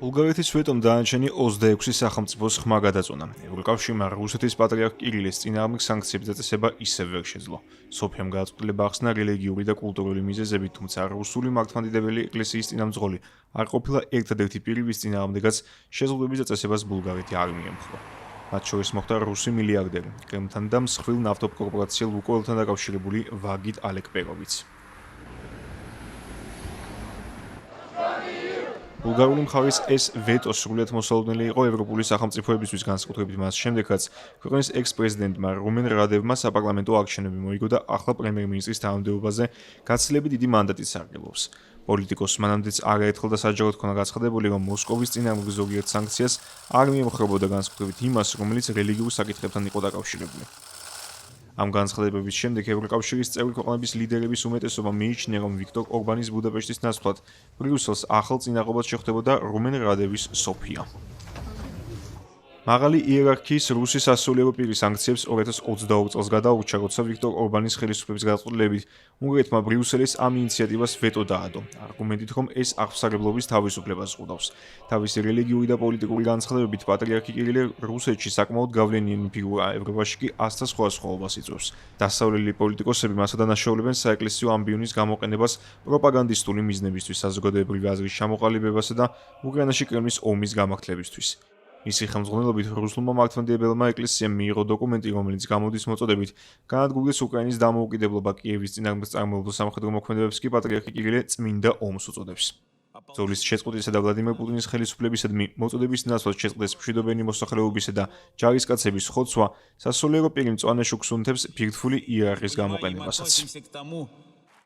ბულგარეთის ვეტომ დაანჩენი 26 სახელმწიფოს ხმა გადაწყვეტა. ევროკავშირმა რუსეთის პატრიარქ კირილეს წინააღმდეგ სანქციების დაწესება ისევ ვერ შეძლო. სოფიამ გადაწყვეტილება ახსნა რელიგიური და კულტურული მიზეზებით, თუმცა რუსული მართლმადიდებელი ეკლესიის წინამძღოლი არ ყოფილა ერთადერთი პირი, ვის წინააღმდეგაც შეზღუდვების დაწესებას ბულგარეთი არ მიემხრო. მათ შორის მოხდა რუსი მილიარდერი, კრემლთან და მსხვილ ნავთობკორპორაცია ლუკოილთან დაკავშირებული ვაგით ალეკპეროვიც. ბულგარული მხარის ეს ვეტო სრულიად მოსალოდნელი იყო ევროპული სახელმწიფოებისთვის განსაკუთრებით მას შემდეგ, რაც ქვეყნის ექს-პრეზიდენტმა რუმენ რადევმა საპარლამენტო არჩევნები მოიგო და ახლა პრემიერ-მინისტრის თანამდებობაზე გაცილებით დიდი მანდატით სარგებლობს. პოლიტიკოსს მანამდეც არაერთხელ და საჯაროდ ჰქონდა გაცხადებული, რომ მოსკოვის წინააღმდეგ ზოგიერთ სანქციას არ მიემხრობოდა განსაკუთრებით იმას, რომელიც რელიგიურ საკითხებთან იყო დაკავშირებული. ამ განცხადებების შემდეგ ევროკავშირის წევრი ქვეყნების ლიდერების უმეტესობა მიიჩნია, რომ ვიქტორ ორბანის ბუდაპეშტის ნაცვლად ბრიუსელს ახალ წინააღმდეგად შეხვდებოდა რუმენ რადევის სოფია. მაღალი იერარქიის რუსი სასულიერო პირი სანქციებს 2022 წელს გადაურჩა, როცა ვიქტორ ორბანის ხელისუფლების გადაწყვეტილებით უნგრეთმა ბრიუსელის ამ ინიციატივას ვეტო დაადო, არგუმენტით, რომ ეს აღმსარებლობის თავისუფლებას ზღუდავს. თავისი რელიგიური და პოლიტიკური განცხადებებით პატრიარქი კირილე რუსეთში საკმაოდ გავლენიანი ფიგურაა, ევროპაში კი ასთა სხვადასხვაობას იწვევს. დასავლელი პოლიტიკოსები მას ადანაშაულებენ საეკლესიო ამბიონის გამოყენებას პროპაგანდისტული მიზნებისთვის, საზოგადოებრივი აზრის ჩამოყალიბებასა და უკრაინაში კრემლის ომის გამართლებისთვის. მისი ხელმძღვანელობით რუსულმა მართლმადიდებელმა ეკლესიამ მიიღო დოკუმენტი, რომელიც გამოდის მოწოდებით განადგურდეს უკრაინის დამოუკიდებლობა, კიევის წინააღმდეგ წარმოებულ სამხედრო მოქმედებებს კი პატრიარქი კირილე წმინდა ომს უწოდებს. ბრძოლის შეწყვეტისა და ვლადიმერ პუტინის ხელისუფლებისადმი მოწოდების ნაცვლად შეწყდეს მშვიდობიანი მოსახლეობისა და ჯარისკაცების ხოცვა სასულიერო პირი მწვანე შუქს უნთებს ფირთვული იერარქიის გამოყენებასაც.